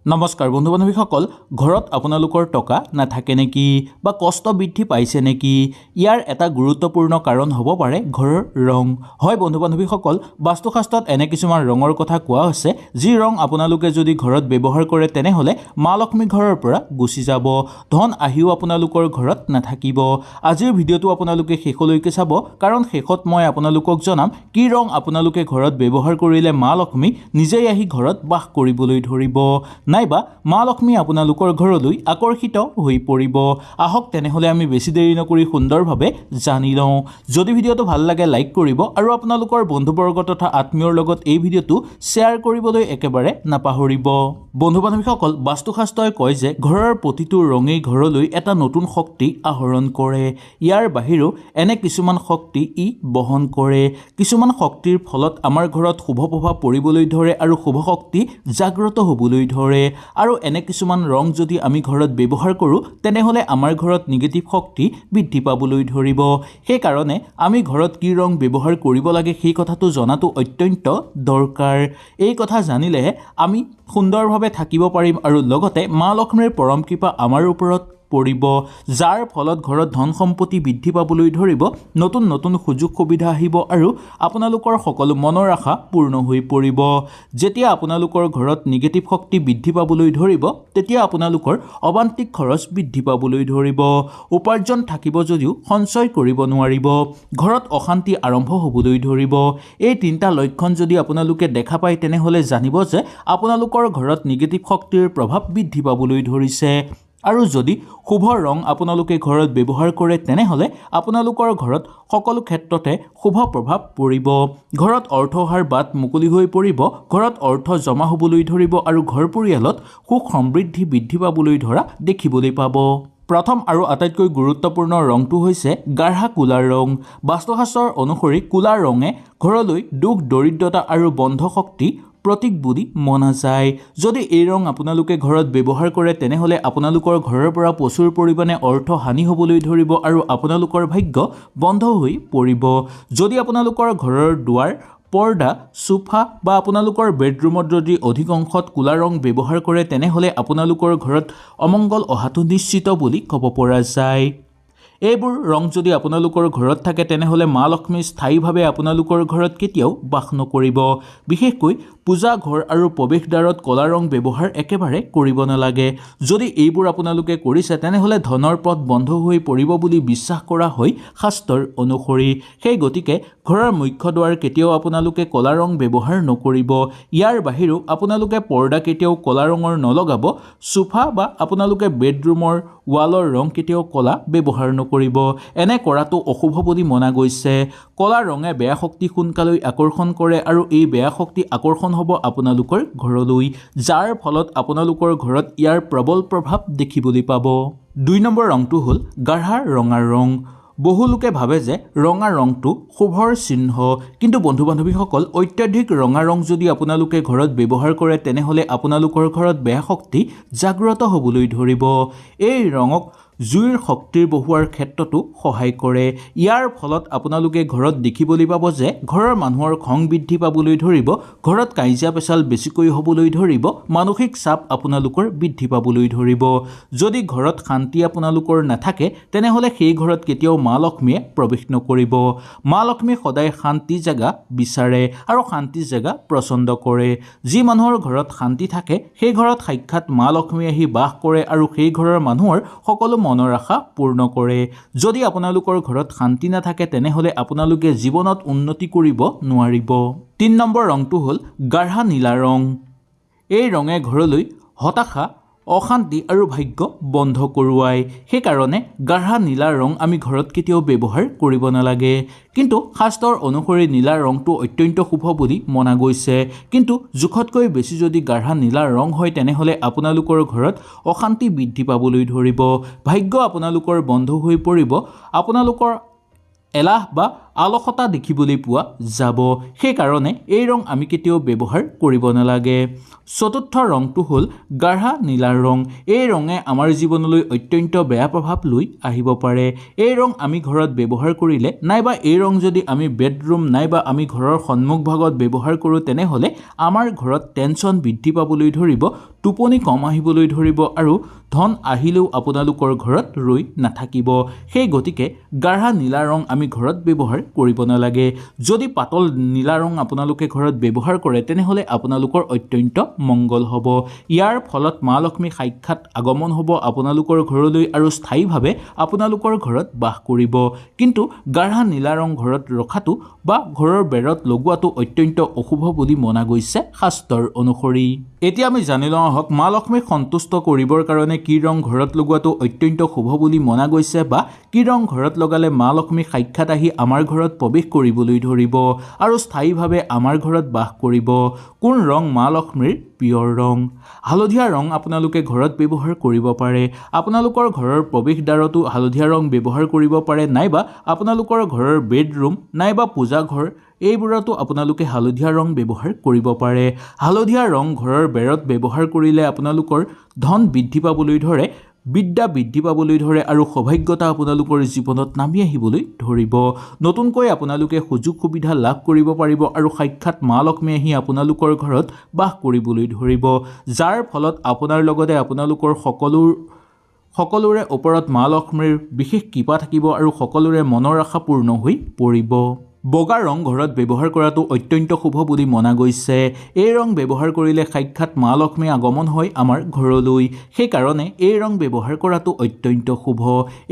নমস্কাৰ বন্ধু বান্ধৱীসকল ঘৰত আপোনালোকৰ টকা নাথাকে নেকি বা কষ্ট বৃদ্ধি পাইছে নেকি ইয়াৰ এটা গুৰুত্বপূৰ্ণ কাৰণ হ'ব পাৰে ঘৰৰ ৰং হয় বন্ধু বান্ধৱীসকল বাস্তুশাস্ত্ৰত এনে কিছুমান ৰঙৰ কথা কোৱা হৈছে যি ৰং আপোনালোকে যদি ঘৰত ব্যৱহাৰ কৰে তেনেহলে মা লক্ষ্মী ঘৰৰ পৰা গুচি যাব ধন আহিও আপোনালোকৰ ঘৰত নাথাকিব আজিৰ ভিডিঅটো আপোনালোকে শেষলৈকে চাব কাৰণ শেষত মই আপোনালোকক জনাম কি ৰং আপোনালোকে ঘৰত ব্যৱহাৰ কৰিলে মা লক্ষ্মী নিজেই আহি ঘৰত বাস কৰিবলৈ ধৰিব নাইবা মা লক্ষ্মী আপোনালোকৰ ঘৰলৈ আকৰ্ষিত হৈ পৰিব আহক তেনেহলে আমি বেছি দেৰি নকৰি সুন্দৰভাৱে জানি লওঁ যদি ভিডিঅটো ভাল লাগে লাইক কৰিব আৰু আপোনালোকৰ বন্ধুবৰ্গ তথা আত্মীয়ৰ লগত এই ভিডিঅটো শ্বেয়াৰ কৰিবলৈ একেবাৰে নাপাহৰিব বন্ধু বান্ধৱীসকল বাস্তুশাস্ত্ৰই কয় যে ঘৰৰ প্ৰতিটো ৰঙেই ঘৰলৈ এটা নতুন শক্তি আহৰণ কৰে ইয়াৰ বাহিৰেও এনে কিছুমান শক্তি ই বহন কৰে কিছুমান শক্তিৰ ফলত আমাৰ ঘৰত শুভ প্ৰভাৱ পৰিবলৈ ধৰে আৰু শুভ শক্তি জাগ্ৰত হ'বলৈ ধৰে আৰু এনে কিছুমান ৰং যদি আমি ঘৰত ব্যৱহাৰ কৰোঁ তেনেহলে আমাৰ ঘৰত নিগেটিভ শক্তি বৃদ্ধি পাবলৈ ধৰিব সেই কাৰণে আমি ঘৰত কি ৰং ব্যৱহাৰ কৰিব লাগে সেই কথাটো জনাটো অত্যন্ত দৰকাৰ এই কথা জানিলে আমি সুন্দৰভাৱে থাকিব পাৰিম আৰু লগতে মা লক্ষ্মীৰ পৰম কৃপা আমাৰ ওপৰত পৰিব যাৰ ফলত ঘৰত ধন সম্পত্তি বৃদ্ধি পাবলৈ ধৰিব নতুন নতুন সুযোগ সুবিধা আহিব আৰু আপোনালোকৰ সকলো মনৰ আশা পূৰ্ণ হৈ পৰিব যেতিয়া আপোনালোকৰ ঘৰত নিগেটিভ শক্তি বৃদ্ধি পাবলৈ ধৰিব তেতিয়া আপোনালোকৰ অবান্তিক খৰচ বৃদ্ধি পাবলৈ ধৰিব উপাৰ্জন থাকিব যদিও সঞ্চয় কৰিব নোৱাৰিব ঘৰত অশান্তি আৰম্ভ হ'বলৈ ধৰিব এই তিনিটা লক্ষণ যদি আপোনালোকে দেখা পায় তেনেহলে জানিব যে আপোনালোকৰ ঘৰত নিগেটিভ শক্তিৰ প্ৰভাৱ বৃদ্ধি পাবলৈ ধৰিছে আৰু যদি শুভ ৰং আপোনালোকে ঘৰত ব্যৱহাৰ কৰে তেনেহলে আপোনালোকৰ ঘৰত সকলো ক্ষেত্ৰতে শুভ প্ৰভাৱ পৰিব ঘৰত অৰ্থ অহাৰ বাট মুকলি হৈ পৰিব ঘৰত অৰ্থ জমা হ'বলৈ ধৰিব আৰু ঘৰ পৰিয়ালত সুখ সমৃদ্ধি বৃদ্ধি পাবলৈ ধৰা দেখিবলৈ পাব প্ৰথম আৰু আটাইতকৈ গুৰুত্বপূৰ্ণ ৰংটো হৈছে গাঢ়া কোলা ৰং বাস্তুশাস্ত্ৰৰ অনুসৰি কোলা ৰঙে ঘৰলৈ দুখ দৰিদ্ৰতা আৰু বন্ধ শক্তি প্ৰতীক বুলি মনা যায় যদি এই ৰং আপোনালোকে ঘৰত ব্যৱহাৰ কৰে তেনেহলে আপোনালোকৰ ঘৰৰ পৰা প্ৰচুৰ পৰিমাণে অৰ্থ হানি হ'বলৈ ধৰিব আৰু আপোনালোকৰ ভাগ্য বন্ধ হৈ পৰিব যদি আপোনালোকৰ ঘৰৰ দুৱাৰ পৰ্দা সোফা বা আপোনালোকৰ বেডৰুমত যদি অধিক অংশত কোলা ৰং ব্যৱহাৰ কৰে তেনেহলে আপোনালোকৰ ঘৰত অমংগল অহাটো নিশ্চিত বুলি ক'ব পৰা যায় এইবোৰ ৰং যদি আপোনালোকৰ ঘৰত থাকে তেনেহলে মা লক্ষ্মী স্থায়ীভাৱে আপোনালোকৰ ঘৰত কেতিয়াও বাস নকৰিব বিশেষকৈ পূজা ঘৰ আৰু প্ৰৱেশদ্বাৰত কলা ৰং ব্যৱহাৰ একেবাৰে কৰিব নালাগে যদি এইবোৰ আপোনালোকে কৰিছে তেনেহলে ধনৰ পথ বন্ধ হৈ পৰিব বুলি বিশ্বাস কৰা হয় শাস্ত্ৰৰ অনুসৰি সেই গতিকে ঘৰৰ মুখ্য দুৱাৰ কেতিয়াও আপোনালোকে কলা ৰং ব্যৱহাৰ নকৰিব ইয়াৰ বাহিৰেও আপোনালোকে পৰ্দা কেতিয়াও কলা ৰঙৰ নলগাব সোফা বা আপোনালোকে বেডৰুমৰ ৱালৰ ৰং কেতিয়াও কলা ব্যৱহাৰ নকৰিব এনে কৰাটো অশুভ বুলি মনা গৈছে কলা ৰঙে বেয়া শক্তি সোনকালে আকৰ্ষণ কৰে আৰু এই বেয়া শক্তি আকৰ্ষণ হ'ব আপোনালোকৰ ঘৰলৈ যাৰ ফলত আপোনালোকৰ ঘৰত ইয়াৰ প্ৰবল প্ৰভাৱ দেখিবলৈ পাব 2 নম্বৰ ৰংটো হ'ল গাঢ়া ৰঙা ৰং বহু লোকে ভাবে যে ৰঙা ৰংটো শুভৰ চিহ্ন কিন্তু বন্ধু বান্ধৱীসকল অত্যাধিক ৰঙা ৰং যদি আপোনালোকে ঘৰত ব্যৱহাৰ কৰে তেনেহলে আপোনালোকৰ ঘৰত বেয়া শক্তি জাগ্ৰত হ'বলৈ ধৰিব এই ৰঙক জুইৰ শক্তিৰ বহুৱাৰ ক্ষেত্ৰতো সহায় কৰে ইয়াৰ ফলত আপোনালোকে ঘৰত দেখিবলৈ পাব যে ঘৰৰ মানুহৰ খং বৃদ্ধি পাবলৈ ধৰিব ঘৰত কাজিয়া পেচাল বেছিকৈ হ'বলৈ ধৰিব মানসিক চাপ আপোনালোকৰ বৃদ্ধি পাবলৈ ধৰিব যদি ঘৰত শান্তি আপোনালোকৰ নাথাকে তেনেহলে সেই ঘৰত কেতিয়াও মা লক্ষ্মীয়ে প্ৰৱেশ নকৰিব মা লক্ষ্মী সদায় শান্তি জাগা বিচাৰে আৰু শান্তি জাগা পছন্দ কৰে যি মানুহৰ ঘৰত শান্তি থাকে সেই ঘৰত সাক্ষাৎ মা লক্ষ্মী আহি বাস কৰে আৰু সেই ঘৰৰ মানুহৰ সকলো মনৰ আশা পূৰ্ণ কৰে যদি আপোনালোকৰ ঘৰত শান্তি নাথাকে তেনেহলে আপোনালোকে জীৱনত উন্নতি কৰিব নোৱাৰিব 3 নম্বৰ ৰংটো হ'ল গাঢ়া নীলা ৰং এই ৰঙে ঘৰলৈ হতাশা অশান্তি আৰু ভাগ্য বন্ধ কৰোৱায় সেইকাৰণে গাঢ়া নীলা ৰং আমি ঘৰত কেতিয়াও ব্যৱহাৰ কৰিব নালাগে কিন্তু শাস্ত্ৰৰ অনুসৰি নীলা ৰংটো অত্যন্ত শুভ বুলি মনা গৈছে কিন্তু জোখতকৈ বেছি যদি গাঢ়া নীলা ৰং হয় তেনেহলে আপোনালোকৰ ঘৰত অশান্তি বৃদ্ধি পাবলৈ ধৰিব ভাগ্য আপোনালোকৰ বন্ধ হৈ পৰিব আপোনালোকৰ এলাহ বা আলসতা দেখিবলৈ পোৱা যাব। সেইকাৰণে এই ৰং আমি কেতিয়াও ব্যৱহাৰ কৰিব নালাগে। চতুৰ্থ ৰংটো হ'ল গাঢ়া নীলা ৰং। এই ৰঙে আমাৰ জীৱনলৈ অত্যন্ত বেয়া প্ৰভাৱ লৈ আহিব পাৰে। এই ৰং আমি ঘৰত ব্যৱহাৰ কৰিলে নাইবা এই ৰং যদি আমি বেডৰুম নাইবা আমি ঘৰৰ সন্মুখ ভাগত ব্যৱহাৰ কৰোঁ তেনেহ'লে আমাৰ ঘৰত টেনশ্যন বৃদ্ধি পাবলৈ ধৰিব, টোপনি কম আহিবলৈ ধৰিব আৰু ধন আহিলেও আপোনালোকৰ ঘৰত ৰৈ নাথাকিব। সেই গতিকে গাঢ়া নীলা ৰং আমি ঘৰত ব্যৱহাৰ কৰিব নালাগে। যদি পাতল নীলা ৰং আপোনালোকে ঘৰত ব্যৱহাৰ কৰে তেনেহ'লে আপোনালোকৰ অত্যন্ত মংগল হ'ব। ইয়াৰ ফলত মা লক্ষ্মী সাক্ষাৎ আগমন হ'ব আপোনালোকৰ ঘৰলৈ আৰু স্থায়ীভাৱে আপোনালোকৰ ঘৰত বাস কৰিব। কিন্তু গাঢ়া নীলা ৰং ঘৰত ৰখাটো বা ঘৰৰ বেৰত লগোৱাটো অত্যন্ত অশুভ বুলি মনা গৈছে শাস্ত্ৰৰ অনুসৰি। এতিয়া আমি জানি লওঁ আহক মা লক্ষ্মীক সন্তুষ্ট কৰিবৰ কাৰণে কি ৰং ঘৰত লগোৱাটো অত্যন্ত শুভ বুলি মনা গৈছে বা কি ৰং ঘৰত লগালে মা লক্ষ্মী সাক্ষাৎ আহি আমাৰ ঘৰত প্ৰৱেশ কৰিবলৈ ধৰিব আৰু স্থায়ীভাৱে আমাৰ ঘৰত বাস কৰিব। কোন ৰং মা লক্ষ্মীৰ প্ৰিয় ৰং? হালধীয়া ৰং আপোনালোকে ঘৰত ব্যৱহাৰ কৰিব পাৰে। আপোনালোকৰ ঘৰৰ প্ৰৱেশদ্বাৰতো হালধীয়া ৰং ব্যৱহাৰ কৰিব পাৰে নাইবা আপোনালোকৰ ঘৰৰ বেডৰুম নাইবা পূজাঘৰ এইবোৰতো আপোনালোকে হালধীয়া ৰং ব্যৱহাৰ কৰিব পাৰে। হালধীয়া ৰং ঘৰৰ বেৰত ব্যৱহাৰ কৰিলে আপোনালোকৰ ধন বৃদ্ধি পাবলৈ ধৰে, বিদ্যা বৃদ্ধি পাবলৈ ধৰে আৰু সৌভাগ্যতা আপোনালোকৰ জীৱনত নামি আহিবলৈ ধৰিব। নতুনকৈ আপোনালোকে সুযোগ সুবিধা লাভ কৰিব পাৰিব আৰু সাক্ষাৎ মা লক্ষ্মী আহি আপোনালোকৰ ঘৰত বাস কৰিবলৈ ধৰিব, যাৰ ফলত আপোনাৰ লগতে আপোনালোকৰ সকলোৰে ওপৰত মা লক্ষ্মীৰ বিশেষ কৃপা থাকিব আৰু সকলোৰে মনৰ আশা পূৰ্ণ হৈ পৰিব। বগা ৰং ঘৰত ব্যৱহাৰ কৰাটো অত্যন্ত শুভ বুলি মনা গৈছে। এই ৰং ব্যৱহাৰ কৰিলে সাক্ষাৎ মা লক্ষ্মী আগমন হয় আমাৰ ঘৰলৈ। সেইকাৰণে এই ৰং ব্যৱহাৰ কৰাটো অত্যন্ত শুভ।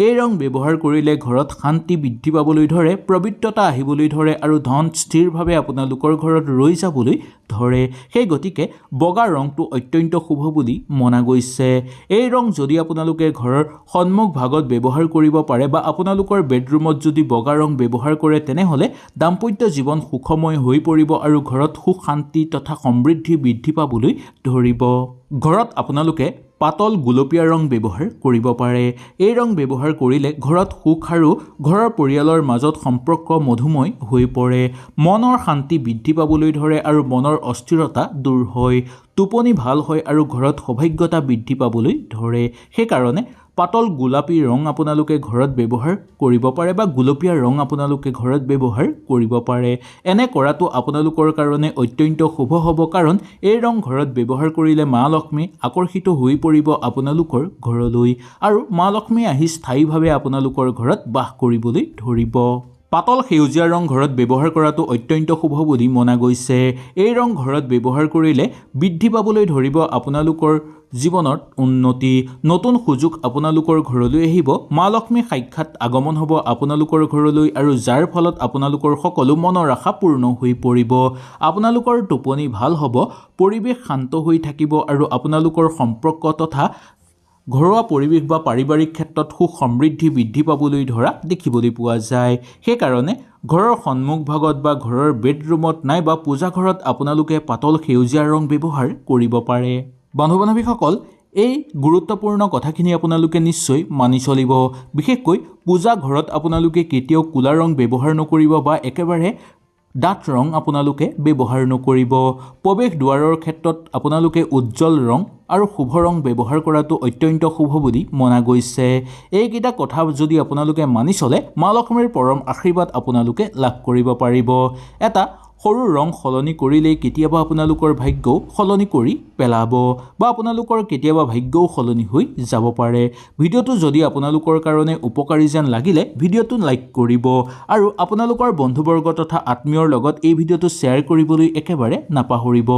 এই ৰং ব্যৱহাৰ কৰিলে ঘৰত শান্তি বৃদ্ধি পাবলৈ ধৰে, পবিত্ৰতা আহিবলৈ ধৰে আৰু ধন স্থিৰভাৱে আপোনালোকৰ ঘৰত ৰৈ যাবলৈ ধৰে। সেই গতিকে বগা ৰংটো অত্যন্ত শুভ বুলি মনা গৈছে। এই ৰং যদি আপোনালোকে ঘৰৰ সন্মুখ ভাগত ব্যৱহাৰ কৰিব পাৰে বা আপোনালোকৰ বেডৰুমত যদি বগা ৰং ব্যৱহাৰ কৰে তেনেহ'লে দাম্পত্য জীৱন সুখময় হৈ পৰিব আৰু ঘৰত সুখ শান্তি তথা সমৃদ্ধি বৃদ্ধি পাবলৈ ধৰিব। ঘৰত আপোনালোকে পাতল গুলপীয়া ৰং ব্যৱহাৰ কৰিব পাৰে। এই ৰং ব্যৱহাৰ কৰিলে ঘৰত সুখ আৰু ঘৰৰ পৰিয়ালৰ মাজত সম্পৰ্ক মধুময় হৈ পৰে। মনৰ শান্তি বৃদ্ধি পাবলৈ ধৰে আৰু মনৰ অস্থিৰতা দূৰ হয়, টোপনি ভাল হয় আৰু ঘৰত সৌভাগ্যতা বৃদ্ধি পাবলৈ ধৰে। সেইকাৰণে পাতল গোলাপী ৰং আপোনালোকে ঘৰত ব্যৱহাৰ কৰিব পাৰে বা গুলপীয়া ৰং আপোনালোকে ঘৰত ব্যৱহাৰ কৰিব পাৰে। এনে কৰাটো আপোনালোকৰ কাৰণে অত্যন্ত শুভ হ'ব, কাৰণ এই ৰং ঘৰত ব্যৱহাৰ কৰিলে মা লক্ষ্মী আকৰ্ষিত হৈ পৰিব আপোনালোকৰ ঘৰলৈ আৰু মা লক্ষ্মী আহি স্থায়ীভাৱে আপোনালোকৰ ঘৰত বাস কৰিবলৈ ধৰিব। পাতল সেউজীয়া ৰং ঘৰত ব্যৱহাৰ কৰাটো অত্যন্ত শুভ বুলি মনা গৈছে। এই ৰং ঘৰত ব্যৱহাৰ কৰিলে বৃদ্ধি পাবলৈ ধৰিব আপোনালোকৰ জীৱনত উন্নতি, নতুন সুযোগ আপোনালোকৰ ঘৰলৈ আহিব, মা লক্ষ্মী সাক্ষাৎ আগমন হ'ব আপোনালোকৰ ঘৰলৈ আৰু যাৰ ফলত আপোনালোকৰ সকলো মনৰ আশা পূৰ্ণ হৈ পৰিব। আপোনালোকৰ টোপনি ভাল হ'ব, পৰিৱেশ শান্ত হৈ থাকিব আৰু আপোনালোকৰ সম্পৰ্ক তথা ঘৰুৱা পৰিৱেশ বা পাৰিবাৰিক ক্ষেত্ৰত সুখ সমৃদ্ধি বৃদ্ধি পাবলৈ ধৰা দেখিবলৈ পোৱা যায়। সেইকাৰণে ঘৰৰ সন্মুখ ভাগত বা ঘৰৰ বেডৰুমত নাইবা পূজাঘৰত আপোনালোকে পাতল সেউজীয়া ৰং ব্যৱহাৰ কৰিব পাৰে। বন্ধু বান্ধৱীসকল, এই গুৰুত্বপূৰ্ণ কথাখিনি আপোনালোকে নিশ্চয় মানি চলিব। বিশেষকৈ পূজা ঘৰত আপোনালোকে কেতিয়াও ক'লা ৰং ব্যৱহাৰ নকৰিব বা একেবাৰে ডাঠ ৰং আপোনালোকে ব্যৱহাৰ নকৰিব। প্ৰৱেশ দুৱাৰৰ ক্ষেত্ৰত আপোনালোকে উজ্জ্বল ৰং আৰু শুভ ৰং ব্যৱহাৰ কৰাটো অত্যন্ত শুভ বুলি মনা গৈছে। এইকেইটা কথা যদি আপোনালোকে মানি চলে মা লক্ষ্মীৰ পৰম আশীৰ্বাদ আপোনালোকে লাভ কৰিব পাৰিব। এটা সৰু ৰং সলনি কৰিলেই কেতিয়াবা আপোনালোকৰ ভাগ্যও সলনি কৰি পেলাব বা আপোনালোকৰ কেতিয়াবা ভাগ্যও সলনি হৈ যাব পাৰে। ভিডিঅ'টো যদি আপোনালোকৰ কাৰণে উপকাৰী যেন লাগিলে ভিডিঅ'টো লাইক কৰিব আৰু আপোনালোকৰ বন্ধুবৰ্গ তথা আত্মীয়ৰ লগত এই ভিডিঅ'টো শ্বেয়াৰ কৰিবলৈ একেবাৰে নাপাহৰিব।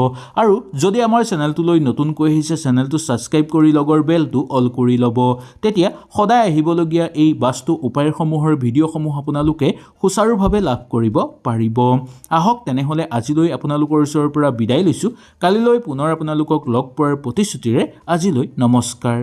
আৰু যদি আমাৰ চেনেলটোলৈ নতুনকৈ আহিছে চেনেলটো ছাবস্ক্ৰাইব কৰি লগৰ বেলটো অল কৰি ল'ব। তেতিয়া সদায় আহিবলগীয়া এই বাস্তু উপায়সমূহৰ ভিডিঅ'সমূহ আপোনালোকে সুচাৰুভাৱে লাভ কৰিব পাৰিব। আহক তেনেহ'লে আজিলৈ আপোনালোকৰ ওচৰৰ পৰা বিদায় লৈছোঁ। কালিলৈ পুনৰ আপোনালোকক লগ পোৱাৰ প্ৰতিশ্ৰুতিৰে আজিলৈ নমস্কাৰ।